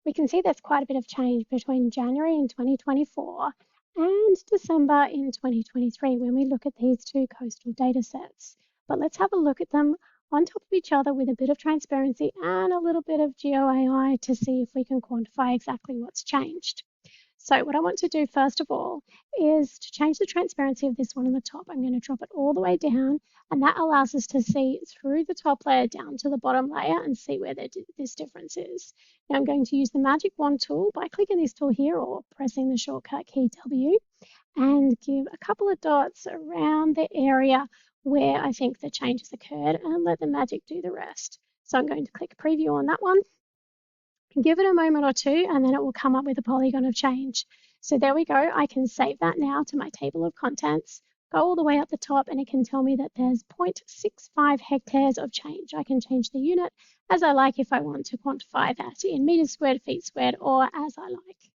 We can see there's quite a bit of change between January in 2024 and December in 2023 when we look at these two coastal data sets. But let's have a look at them on top of each other with a bit of transparency and a little bit of geoAI to see if we can quantify exactly what's changed. So what I want to do first of all is to change the transparency of this one on the top. I'm going to drop it all the way down, and that allows us to see through the top layer down to the bottom layer and see where this difference is. Now I'm going to use the magic wand tool by clicking this tool here or pressing the shortcut key W and give a couple of dots around the area where I think the change has occurred and let the magic do the rest. So I'm going to click preview on that one. Give it a moment or two and then it will come up with a polygon of change. So there we go. I can save that now to my table of contents, go all the way up the top, and it can tell me that there's 0.65 hectares of change. I can change the unit as I like if I want to quantify that in meters squared, feet squared, or as I like.